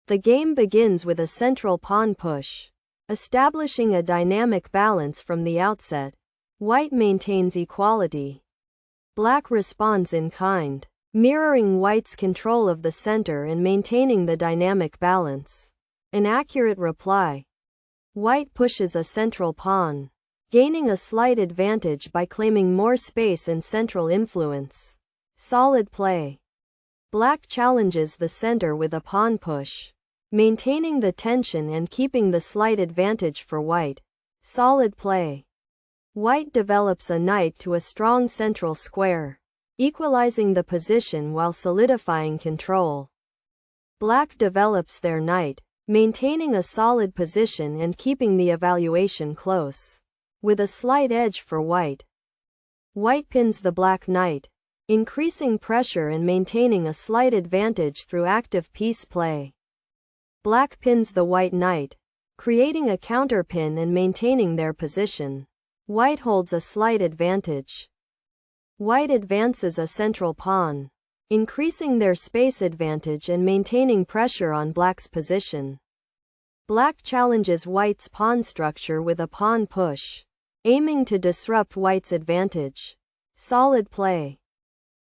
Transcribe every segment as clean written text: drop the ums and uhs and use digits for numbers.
The game begins with a central pawn push, establishing a dynamic balance from the outset. White maintains equality. Black responds in kind, mirroring White's control of the center and maintaining the dynamic balance. An accurate reply. White pushes a central pawn, gaining a slight advantage by claiming more space and central influence. Solid play. Black challenges the center with a pawn push, maintaining the tension and keeping the slight advantage for White. Solid play. White develops a knight to a strong central square, equalizing the position while solidifying control. Black develops their knight, maintaining a solid position and keeping the evaluation close, with a slight edge for White. White pins the black knight, increasing pressure and maintaining a slight advantage through active piece play. Black pins the white knight, creating a counterpin and maintaining their position. White holds a slight advantage. White advances a central pawn, increasing their space advantage and maintaining pressure on Black's position. Black challenges White's pawn structure with a pawn push, aiming to disrupt White's advantage. Solid play.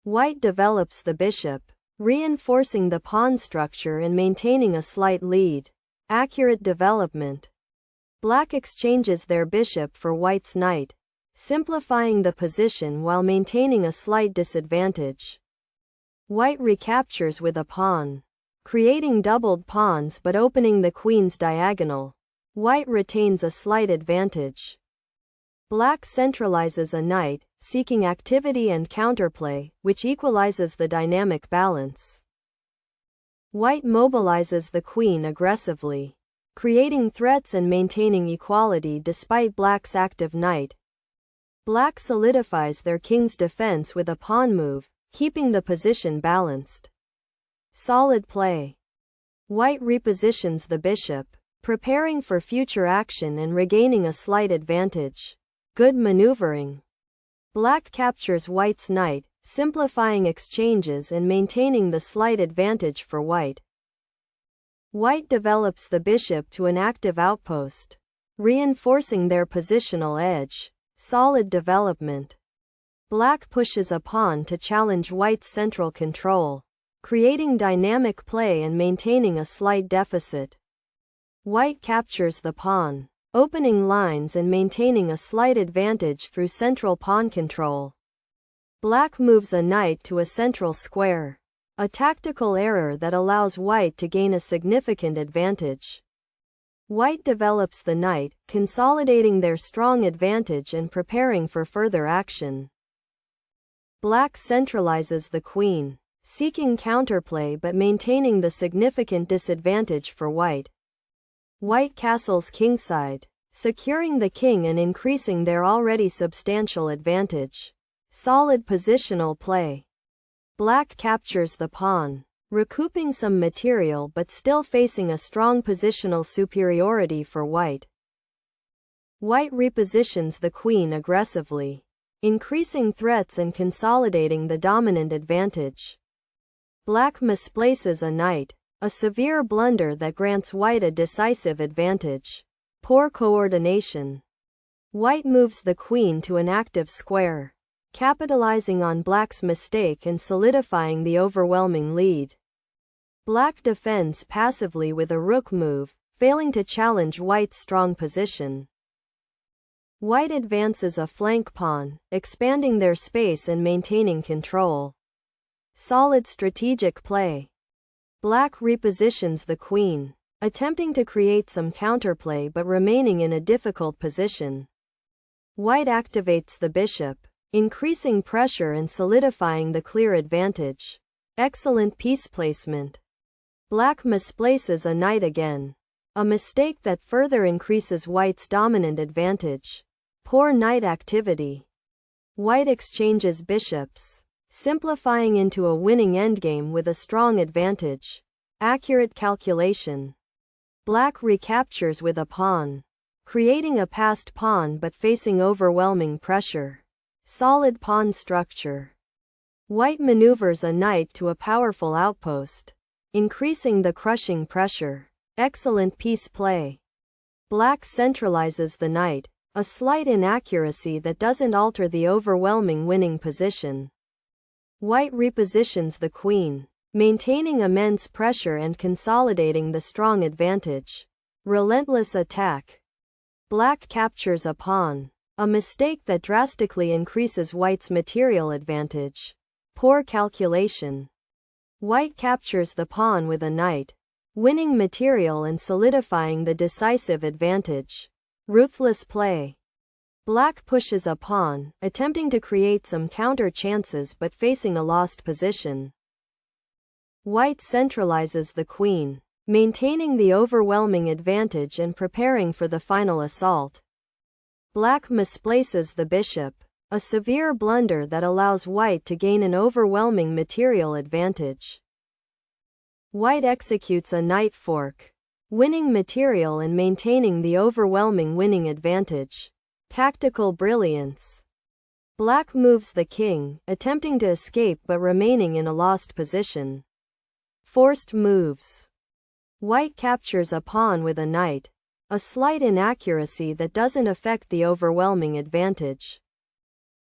White develops the bishop, reinforcing the pawn structure and maintaining a slight lead. Accurate development. Black exchanges their bishop for White's knight, simplifying the position while maintaining a slight disadvantage. White recaptures with a pawn, creating doubled pawns but opening the queen's diagonal. White retains a slight advantage. Black centralizes a knight, seeking activity and counterplay, which equalizes the dynamic balance. White mobilizes the queen aggressively, creating threats and maintaining equality despite Black's active knight. Black solidifies their king's defense with a pawn move, keeping the position balanced. Solid play. White repositions the bishop, preparing for future action and regaining a slight advantage. Good maneuvering. Black captures White's knight, simplifying exchanges and maintaining the slight advantage for White. White develops the bishop to an active outpost, reinforcing their positional edge. Solid development. Black pushes a pawn to challenge White's central control, creating dynamic play and maintaining a slight deficit. White captures the pawn, opening lines and maintaining a slight advantage through central pawn control. Black moves a knight to a central square, a tactical error that allows White to gain a significant advantage. White develops the knight, consolidating their strong advantage and preparing for further action. Black centralizes the queen, seeking counterplay but maintaining the significant disadvantage for White. White castles kingside, securing the king and increasing their already substantial advantage. Solid positional play. Black captures the pawn, recouping some material but still facing a strong positional superiority for White. White repositions the queen aggressively, increasing threats and consolidating the dominant advantage. Black misplaces a knight, a severe blunder that grants White a decisive advantage. Poor coordination. White moves the queen to an active square, capitalizing on Black's mistake and solidifying the overwhelming lead. Black defends passively with a rook move, failing to challenge White's strong position. White advances a flank pawn, expanding their space and maintaining control. Solid strategic play. Black repositions the queen, attempting to create some counterplay but remaining in a difficult position. White activates the bishop, increasing pressure and solidifying the clear advantage. Excellent piece placement. Black misplaces a knight again, a mistake that further increases White's dominant advantage. Poor knight activity. White exchanges bishops, simplifying into a winning endgame with a strong advantage. Accurate calculation. Black recaptures with a pawn, creating a passed pawn but facing overwhelming pressure. Solid pawn structure. White maneuvers a knight to a powerful outpost, increasing the crushing pressure. Excellent piece play. Black centralizes the knight, a slight inaccuracy that doesn't alter the overwhelming winning position. White repositions the queen, maintaining immense pressure and consolidating the strong advantage. Relentless attack. Black captures a pawn, a mistake that drastically increases White's material advantage. Poor calculation. White captures the pawn with a knight, winning material and solidifying the decisive advantage. Ruthless play. Black pushes a pawn, attempting to create some counter chances but facing a lost position. White centralizes the queen, maintaining the overwhelming advantage and preparing for the final assault. Black misplaces the bishop, a severe blunder that allows White to gain an overwhelming material advantage. White executes a knight fork, winning material and maintaining the overwhelming winning advantage. Tactical brilliance. Black moves the king, attempting to escape but remaining in a lost position. Forced moves. White captures a pawn with a knight, a slight inaccuracy that doesn't affect the overwhelming advantage.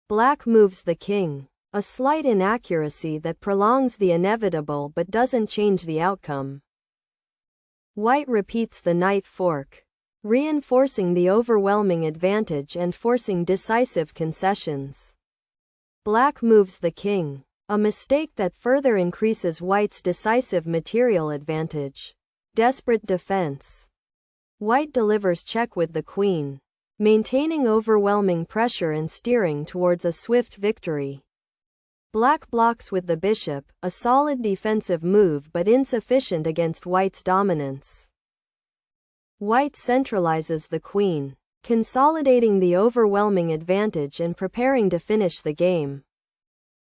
Black moves the king, a slight inaccuracy that prolongs the inevitable but doesn't change the outcome. White repeats the knight fork, reinforcing the overwhelming advantage and forcing decisive concessions. Black moves the king, a mistake that further increases White's decisive material advantage. Desperate defense. White delivers check with the queen, maintaining overwhelming pressure and steering towards a swift victory. Black blocks with the bishop, a solid defensive move but insufficient against White's dominance. White centralizes the queen, consolidating the overwhelming advantage and preparing to finish the game.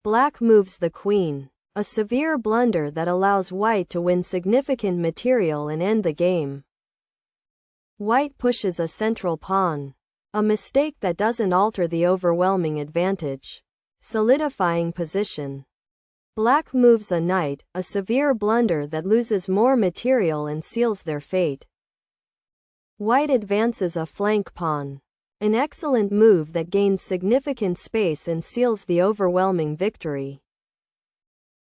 Black moves the queen, a severe blunder that allows White to win significant material and end the game. White pushes a central pawn, a mistake that doesn't alter the overwhelming advantage, solidifying position. Black moves a knight, a severe blunder that loses more material and seals their fate. White advances a flank pawn, an excellent move that gains significant space and seals the overwhelming victory.